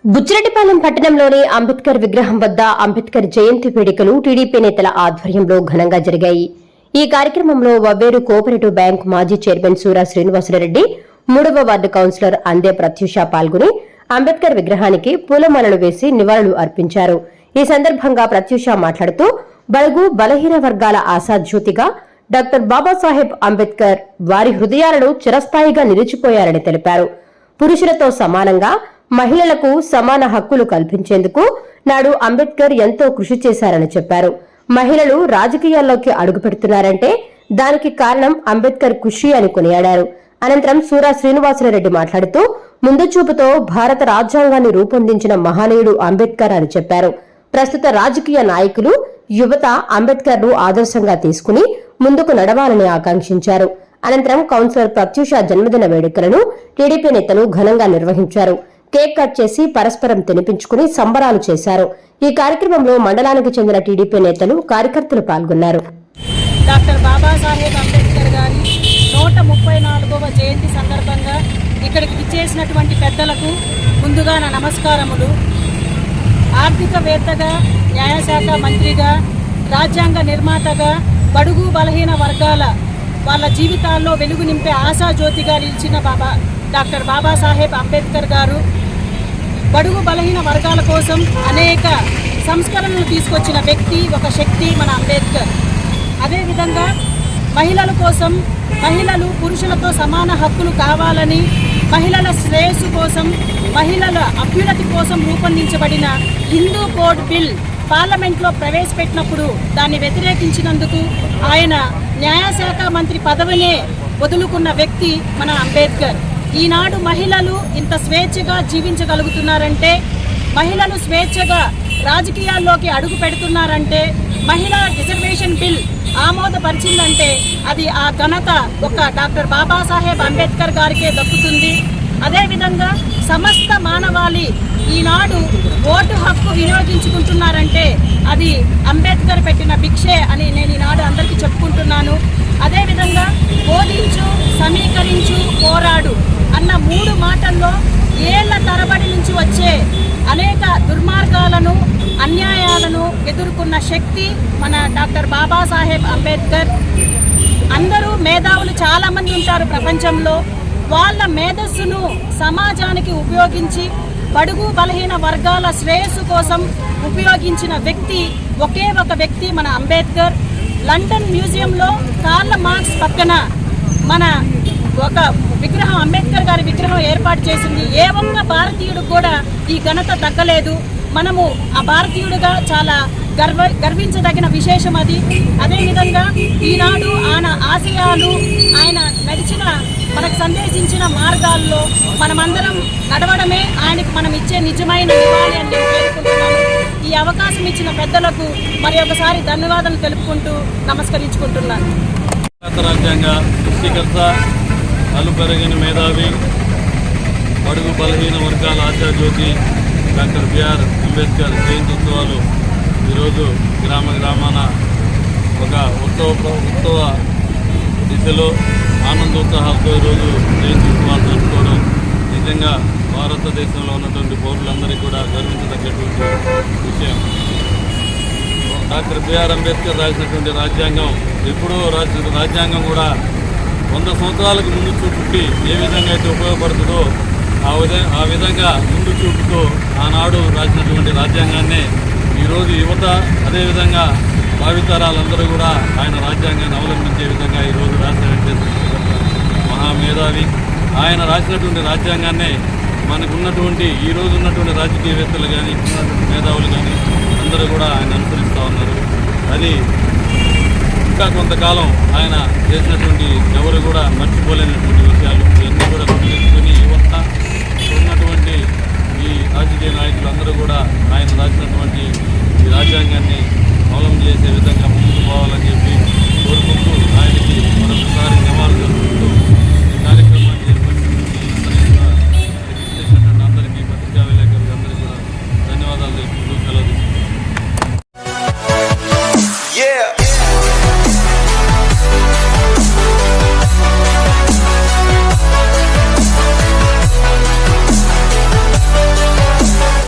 బుచ్చిరెడ్డిపాలెం పట్టణంలోని అంబేద్కర్ విగ్రహం వద్ద అంబేద్కర్ జయంతి వేడుకలు టీడీపీ నేతల ఆధ్వర్యంలో ఘనంగా జరిగాయి. ఈ కార్యక్రమంలో వవ్వేరు కోఆపరేటివ్ బ్యాంక్ మాజీ చైర్మన్ సూరా శ్రీనివాసరెడ్డి, 3వ వార్డు కౌన్సిలర్ అందే ప్రత్యూష పాల్గొని అంబేద్కర్ విగ్రహానికి పూలమాలలు వేసి నివాళులు అర్పించారు. ఈ సందర్భంగా ప్రత్యూష మాట్లాడుతూ బడుగు బలహీన వర్గాల ఆశాజ్యోతిగా డాక్టర్ బాబాసాహెబ్ అంబేద్కర్ వారి హృదయాలలో చిరస్థాయిగా నిలిచిపోయారని తెలిపారు. పురుషులతో సమానంగా మహిళలకు సమాన హక్కులు కల్పించేందుకు నాడు అంబేద్కర్ ఎంతో కృషి చేశారని చెప్పారు. మహిళలు రాజకీయాల్లోకి అడుగుపెడుతున్నారంటే దానికి కారణం అంబేద్కర్ కృషి అని కొనియాడారు. అనంతరం సూరా శ్రీనివాసరెడ్డి మాట్లాడుతూ ముందు చూపుతో భారత రాజ్యాంగాన్ని రూపొందించిన మహనీయుడు అంబేద్కర్ అని చెప్పారు. ప్రస్తుత రాజకీయ నాయకులు, యువత అంబేద్కర్ ను ఆదర్శంగా తీసుకుని ముందుకు నడవాలని ఆకాంక్షించారు. అనంతరం కౌన్సిలర్ ప్రత్యూష జన్మదిన వేడుకలను టీడీపీ నేతలు ఘనంగా నిర్వహించారు. కేక్ కట్ చేసి పరస్పరం తినిపించుకుని సంబరాలు చేశారు. ఈ కార్యక్రమంలో మండలానికి చెందిన టీడీపీ నేతలు, కార్యకర్తలు పాల్గొన్నారు. డాక్టర్ బాబాసాహెబ్ అంబేద్కర్ గారి 134వ జయంతి సందర్భంగా ఇక్కడికి విచ్చేసినటువంటి పెద్దలకు ముందుగా నా నమస్కారములు. ఆర్థికవేత్తగా, న్యాయశాఖ మంత్రిగా, రాజ్యాంగ నిర్మాతగా, బడుగు బలహీన వర్గాల వాళ్ళ జీవితాల్లో వెలుగు నింపే ఆశాజ్యోతిగా నిలిచిన డాక్టర్ బాబాసాహెబ్ అంబేద్కర్ గారు బడుగు బలహీన వర్గాల కోసం అనేక సంస్కరణలు తీసుకొచ్చిన వ్యక్తి, ఒక శక్తి మన అంబేద్కర్. అదేవిధంగా మహిళల కోసం, మహిళలు పురుషులతో సమాన హక్కులు కావాలని, మహిళల శ్రేయస్సు కోసం, మహిళల అభ్యున్నతి కోసం రూపొందించబడిన హిందూ కోడ్ బిల్ పార్లమెంట్లో ప్రవేశపెట్టినప్పుడు దాన్ని వ్యతిరేకించినందుకు ఆయన న్యాయశాఖ మంత్రి పదవినే వదులుకున్న వ్యక్తి మన అంబేద్కర్. ఈనాడు మహిళలు ఇంత స్వేచ్ఛగా జీవించగలుగుతున్నారంటే, మహిళలు స్వేచ్ఛగా రాజకీయాల్లోకి అడుగు పెడుతున్నారంటే, మహిళా రిజర్వేషన్ బిల్ ఆమోదపరిచిందంటే అది ఆ ఘనత ఒక డాక్టర్ బాబాసాహెబ్ అంబేద్కర్ గారికే దక్కుతుంది. అదేవిధంగా సమస్త మానవాళి ఈనాడు ఓటు హక్కు వినియోగించుకుంటున్నారంటే అది అంబేద్కర్ పెట్టిన భిక్షే అని నేను ఈనాడు అందరికీ చెప్పుకుంటున్నాను. అదేవిధంగా బోధించు, సమీకరించు, పోరాడు అన్న 3 మాటల్లో ఏళ్ల తరబడి నుంచి వచ్చే అనేక దుర్మార్గాలను, అన్యాయాలను ఎదుర్కొన్న శక్తి మన డాక్టర్ బాబాసాహెబ్ అంబేద్కర్. అందరూ మేధావులు చాలామంది ఉంటారు ప్రపంచంలో. వాళ్ళ మేధస్సును సమాజానికి ఉపయోగించి బడుగు బలహీన వర్గాల శ్రేయస్సు కోసం ఉపయోగించిన వ్యక్తి ఒకే ఒక వ్యక్తి మన అంబేద్కర్. లండన్ మ్యూజియంలో కార్ల్ మార్క్స్ పక్కన మన ఒక విగ్రహం, అంబేద్కర్ గారి విగ్రహం ఏర్పాటు చేసింది. ఏ ఒక్క భారతీయుడు కూడా ఈ ఘనత దక్కలేదు. మనము ఆ భారతీయుడిగా చాలా గర్వించదగిన విశేషం అది. అదేవిధంగా ఈనాడు ఆయన ఆశయాలు, ఆయన నడిచిన, మనకు సందేశించిన మార్గాల్లో మనమందరం నడవడమే ఆయనకు మనం ఇచ్చే నిజమైన నివాళి అని నేను పేర్కొంటున్నాను. ఈ అవకాశం ఇచ్చిన పెద్దలకు మరి ఒకసారి ధన్యవాదాలు తెలుపుకుంటూ నమస్కరించుకుంటున్నాను. రాజ్యాంగ సృష్టికర్త, అలుపెరగని మేధావి, బడుగు బలహీన వర్గాల ఆశాజ్యోతి డాక్టర్ బిఆర్ అంబేద్కర్ జయంతి ఉత్సవాలు ఈరోజు గ్రామాన ఒక ఉత్సవ దిశలో ఆనందోత్సాహాలతో ఈరోజు జయంతి ఉత్సవాలు జరుపుకోవడం నిజంగా భారతదేశంలో ఉన్నటువంటి పౌరులందరికీ కూడా గర్వించదగ్గటువంటి విషయం. డాక్టర్ బిఆర్ అంబేద్కర్ రాసినటువంటి రాజ్యాంగం ఎప్పుడో రాసిన రాజ్యాంగం కూడా 100 సంవత్సరాలకు ముందు చూపుకి ఏ విధంగా అయితే ఉపయోగపడుతుందో ఆ విధంగా ముందు చూపుతో ఆనాడు రాసినటువంటి రాజ్యాంగాన్నే ఈరోజు యువత, అదేవిధంగా భావితరాలందరూ కూడా ఆయన రాజ్యాంగాన్ని అవలంబించే విధంగా ఈరోజు రాసినటువంటి మహామేధావి. ఆయన రాసినటువంటి రాజ్యాంగాన్నే మనకున్నటువంటి ఈరోజు ఉన్నటువంటి రాజకీయవేత్తలు కానీ, మేధావులు కానీ అందరూ కూడా ఆయన అనుసరిస్తూ ఉన్నారు. అది ఇంకా కొంతకాలం ఆయన చేసినటువంటి ఎవరు కూడా మర్చిపోలేనటువంటి విషయాలు.